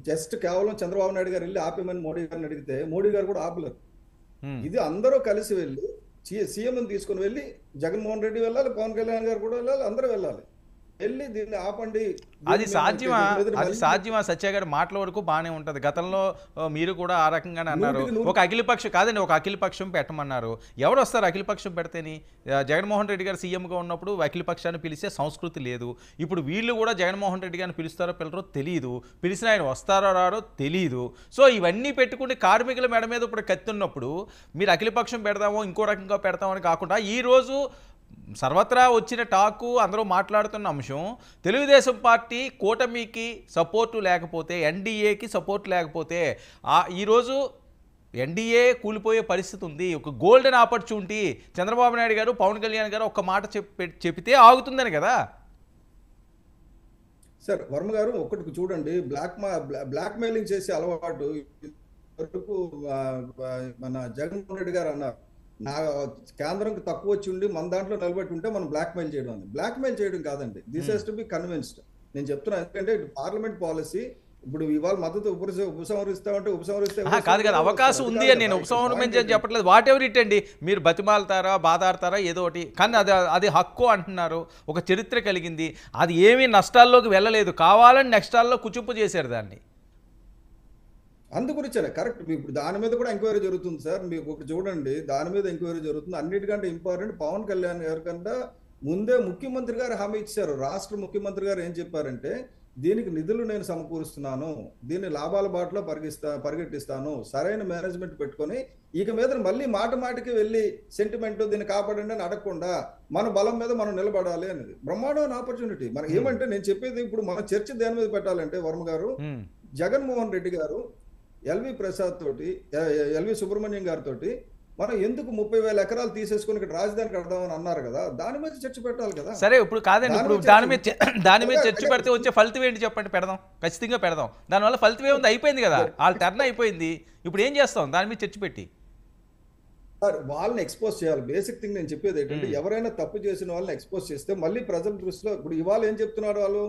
Just కేవలం చంద్రబాబు నాయుడు గారు వెళ్ళి ఆపేమని మోడీ గారిని అడిగితే మోడీ గారు కూడా ఆపలేరు. ఉమ్. ఇది అందరూ కలిసి వెళ్ళి సీఎం తీసుకుని వెళ్ళి జగన్మోహన్ రెడ్డి వెళ్ళాలి, పవన్ కళ్యాణ్ గారు కూడా వెళ్ళాలి, అందరూ వెళ్ళాలి. వెళ్ళి దీన్ని ఆపండి. అది సాధ్యమా? అది సాధ్యమా? సత్య గారి మాటల వరకు బాగానే ఉంటుంది. గతంలో మీరు కూడా ఆ రకంగానే అన్నారు. ఒక అఖిలపక్షం కాదండి, ఒక అఖిలపక్షం పెట్టమన్నారు. ఎవరు వస్తారు అఖిలపక్షం పెడితేని? జగన్మోహన్ రెడ్డి గారు సీఎంగా ఉన్నప్పుడు అఖిలపక్షాన్ని పిలిచే సంస్కృతి లేదు. ఇప్పుడు వీళ్ళు కూడా జగన్మోహన్ రెడ్డి గారిని పిలుస్తారో పిల్లరో తెలియదు, పిలిచిన ఆయన వస్తారో రారో తెలియదు. సో ఇవన్నీ పెట్టుకుని కార్మికుల మెడ మీద ఇప్పుడు కత్తున్నప్పుడు మీరు అఖిలపక్షం పెడదామో ఇంకో రకంగా పెడతామని కాకుండా ఈరోజు సర్వత్రా వచ్చిన టాకు అందరూ మాట్లాడుతున్న అంశం, తెలుగుదేశం పార్టీ కూటమికి సపోర్టు లేకపోతే, ఎన్డీఏకి సపోర్ట్ లేకపోతే ఈరోజు ఎన్డీఏ కూలిపోయే పరిస్థితి ఉంది. ఒక గోల్డెన్ ఆపర్చునిటీ చంద్రబాబు నాయుడు గారు, పవన్ కళ్యాణ్ గారు ఒక్క మాట చెప్పితే ఆగుతుందని కదా. సార్ వర్మ గారు ఒక్కటి చూడండి, బ్లాక్ మెయిలింగ్ చేసే అలవాటు వరకు మన జగన్మోహన్ రెడ్డి గారు అన్నారు, నా కేంద్రంకి తక్కువ వచ్చి ఉండి మన దాంట్లో నిలబెట్టి ఉంటే మనం బ్లాక్మెయిల్ చేయడం అని. బ్లాక్మెయిల్ చేయడం కాదండి, this has to be convinced. నేను చెప్తున్నా, ఎందుకంటే పార్లమెంట్ పాలసీ ఇప్పుడు ఇవాళ మద్దతు ఉపసంహరిస్తామంటే ఉపసంహరిస్తే కాదు కదా, అవకాశం ఉంది అని నేను ఉపసంహరించని చెప్పట్లేదు. వాట్ ఎవర్ ఇట్ అండి, మీరు బతిమాలతారా బాధాడతారా ఏదో ఒకటి, కానీ అది హక్కు అంటున్నారు. ఒక చరిత్ర కలిగింది, అది ఏమీ నష్టాల్లోకి వెళ్ళలేదు, కావాలని నష్టాల్లో కుచింపు చేశారు దాన్ని. అందుగురించే కరెక్ట్. ఇప్పుడు దాని మీద కూడా ఎంక్వైరీ జరుగుతుంది సార్. మీకు ఒకటి చూడండి, దాని మీద ఎంక్వైరీ జరుగుతుంది. అన్నిటికంటే ఇంపార్టెంట్, పవన్ కళ్యాణ్ గారి కంటే ముందే ముఖ్యమంత్రి గారు హామీ ఇచ్చారు. రాష్ట్ర ముఖ్యమంత్రి గారు ఏం చెప్పారంటే, దీనికి నిధులు నేను సమకూరుస్తున్నాను, దీన్ని లాభాల బాటలో పరిగెట్టిస్తాను, సరైన మేనేజ్మెంట్ పెట్టుకొని ఇక మీద మళ్ళీ మాటికి వెళ్ళి సెంటిమెంట్ దీన్ని కాపాడండి అని అడగకుండా మన బలం మీద మనం నిలబడాలి అనేది బ్రహ్మాండమైన ఆపర్చునిటీ. మనకి ఏమంటే నేను చెప్పేది, ఇప్పుడు మన చర్చ దేని మీద పెట్టాలంటే వర్మ గారు, జగన్మోహన్ రెడ్డి గారు ఎల్వి ప్రసాద్ తోటి, ఎల్వి సుబ్రహ్మణ్యం గారితో మనం ఎందుకు 30,000 ఎకరాలు తీసేసుకుని ఇక్కడ రాజధాని కడదామని అన్నారు కదా, దాని మీద చర్చ పెట్టాలి కదా. సరే ఇప్పుడు కాదండి, ఇప్పుడు దాని మీద చర్చ పెడితే వచ్చే ఫలితం ఏంటి చెప్పండి? పెడదాం, ఖచ్చితంగా పెడదాం. దానివల్ల ఫలితం ఏముంది? అయిపోయింది కదా, వాళ్ళ టర్న్ అయిపోయింది. ఇప్పుడు ఏం చేస్తాం దాని మీద చర్చ పెట్టి? వాళ్ళని ఎక్స్పోజ్ చేయాలి. బేసిక్ థింగ్ నేను చెప్పేది ఏంటంటే, ఎవరైనా తప్పు చేసిన వాళ్ళని ఎక్స్పోజ్ చేస్తే మళ్ళీ ప్రజల దృష్టిలో, ఇప్పుడు ఇవాళ ఏం చెప్తున్నారు వాళ్ళు,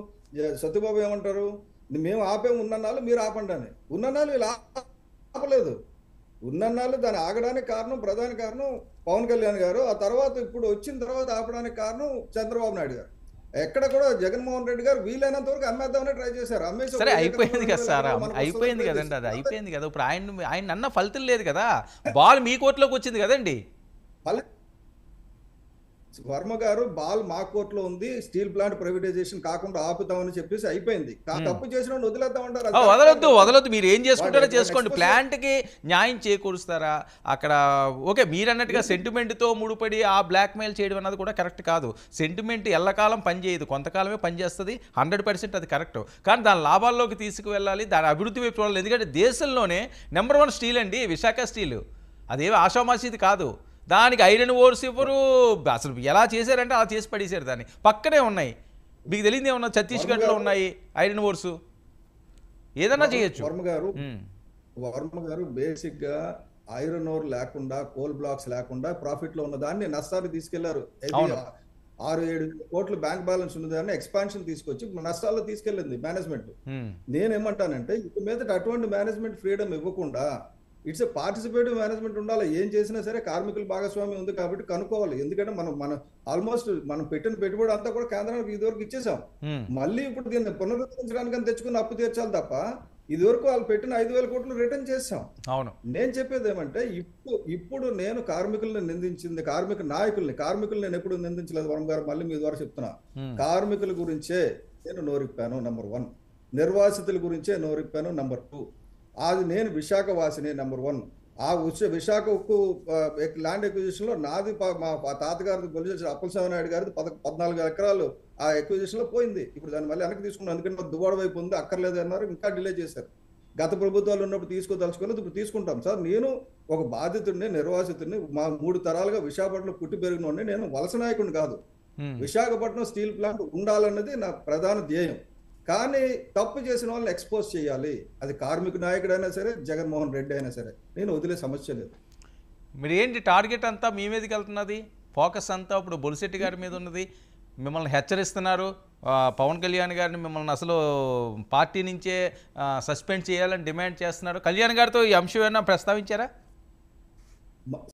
సత్యబాబు ఏమంటారు, మేము ఆపేము ఉన్నన్నాళ్ళు మీరు ఆపండి అని. ఉన్నన్నాళ్ళు వీళ్ళు ఆపలేదు. ఉన్నన్నాళ్ళు దాన్ని ఆగడానికి కారణం, ప్రధాన కారణం పవన్ కళ్యాణ్ గారు. ఆ తర్వాత ఇప్పుడు వచ్చిన తర్వాత ఆపడానికి కారణం చంద్రబాబు నాయుడు గారు. ఎక్కడ కూడా జగన్మోహన్ రెడ్డి గారు వీలైనంత వరకు అమ్మేద్దామని ట్రై చేశారు. సరే అయిపోయింది కదా సార్, అయిపోయింది కదండి, అది అయిపోయింది కదా. ఇప్పుడు ఆయన అన్న ఫలితం లేదు కదా, బాల్ మీ కోర్టులోకి వచ్చింది కదండి. వర్మ గారు బాల్ మా కోర్టులో ఉంది, స్టీల్ ప్లాంట్ ప్రైవేటైజేషన్ కాకుండా ఆపుతామని చెప్పేసి అయిపోయింది. తప్పు చేసిన వదిలేద్దామంటారు. వదలొద్దు, మీరు ఏం చేసుకుంటారో చేసుకోండి. ప్లాంట్కి న్యాయం చేకూరుస్తారా అక్కడ? ఓకే, మీరు అన్నట్టుగా సెంటిమెంట్తో ముడిపడి ఆ బ్లాక్మెయిల్ చేయడం అన్నది కూడా కరెక్ట్ కాదు. సెంటిమెంట్ ఎల్లకాలం పనిచేయదు, కొంతకాలమే పనిచేస్తుంది, 100% అది కరెక్ట్. కానీ దాని లాభాల్లోకి తీసుకువెళ్ళాలి, దాని అభివృద్ధి వైపు చూడాలి. ఎందుకంటే దేశంలోనే నెంబర్ 1 స్టీల్ అండి విశాఖ స్టీల్, అదేమి ఆషామాషీది కాదు. దానికి ఐరన్ ఓర్స్ ఇవ్వరు, అసలు ఎలా చేశారంటే అలా చేసి పడేశారు. దాన్ని పక్కనే ఉన్నాయి, మీకు తెలియదు ఏమన్నా, ఛత్తీస్గఢ్లో ఉన్నాయి ఐరన్ ఓర్స్, ఏదన్నా చేయొచ్చు. వర్మ గారు బేసిక్ గా ఐరన్ ఓర్ లేకుండా, కోల్ బ్లాక్స్ లేకుండా ప్రాఫిట్ లో ఉన్న దాన్ని నష్టాన్ని తీసుకెళ్లారు. 6-7 కోట్లు బ్యాంక్ బ్యాలెన్స్ ఉన్నదాన్ని ఎక్స్పాన్షన్ తీసుకొచ్చి నష్టాల్లో తీసుకెళ్ళింది మేనేజ్మెంట్. నేనేమంటానంటే, ఇక మీద అటువంటి మేనేజ్మెంట్ ఫ్రీడమ్ ఇవ్వకుండా ఇట్స్ ఎ పార్టిసిపేటివ్ మేనేజ్మెంట్ ఉండాలి. ఏం చేసినా సరే కార్మికుల భాగస్వామ్యం ఉంది కాబట్టి కనుక్కోవాలి. ఎందుకంటే మనం ఆల్మోస్ట్ మనం పెట్టిన పెట్టుబడి అంతా కూడా కేంద్రానికి ఇదివరకు ఇచ్చేసాం. మళ్ళీ ఇప్పుడు దీన్ని పునరుద్ధరించడానికి తెచ్చుకున్న అప్పు తీర్చాలి తప్ప, ఇదివరకు వాళ్ళు పెట్టిన 5,000 కోట్లు రిటర్న్ చేసాం. అవును, నేను చెప్పేది ఏమంటే, ఇప్పుడు నేను కార్మికులను నిందించింది, కార్మిక నాయకుల్ని, కార్మికులు నేను ఎప్పుడు నిందించలేదు వర్మ గారు, మళ్ళీ మీ ద్వారా చెప్తున్నా. కార్మికుల గురించే నేను నోరిప్పాను నెంబర్ 1, నిర్వాసితుల గురించే నోరిప్పాను నెంబర్ 2. అది నేను విశాఖ వాసిని నెంబర్ 1. ఆ విశాఖ ఉక్కు ల్యాండ్ ఎక్విజిషన్ లో నాది, మా తాతగారి గొలిచేసిన అప్పలస్వామి నాయుడు గారిది 14 ఎకరాలు ఆ ఎక్విజిషన్ లో పోయింది. ఇప్పుడు దాన్ని మళ్ళీ వెనక్కి తీసుకున్నాం, ఎందుకంటే దువ్వాడ వైపు ఉంది, అక్కర్లేదు అన్నారు, ఇంకా డిలే చేశారు. గత ప్రభుత్వాలు ఉన్నప్పుడు తీసుకోదలుచుకోలేదు, ఇప్పుడు తీసుకుంటాం సార్. నేను ఒక బాధితుడిని, నిర్వాసితుడిని, మా 3 తరాలుగా విశాఖపట్నంలో పుట్టి పెరిగినోడిని. నేను వలస నాయకుడిని కాదు. విశాఖపట్నం స్టీల్ ప్లాంట్ ఉండాలన్నది నా ప్రధాన ధ్యేయం. కానీ తప్పు చేసిన వాళ్ళని ఎక్స్పోజ్ చేయాలి. అది కార్మిక నాయకుడైనా సరే, జగన్మోహన్ రెడ్డి అయినా సరే, నేను వదిలే సమస్య లేదు. మీరు ఏంటి టార్గెట్ అంతా మీ మీదకి వెళ్తున్నది, ఫోకస్ అంతా ఇప్పుడు బొలిశెట్టి గారి మీద ఉన్నది. మిమ్మల్ని హెచ్చరిస్తున్నారు. పవన్ కళ్యాణ్ గారిని మిమ్మల్ని అసలు పార్టీ నుంచే సస్పెండ్ చేయాలని డిమాండ్ చేస్తున్నారు. కళ్యాణ్ గారితో ఈ అంశం ఏమైనా ప్రస్తావించారా?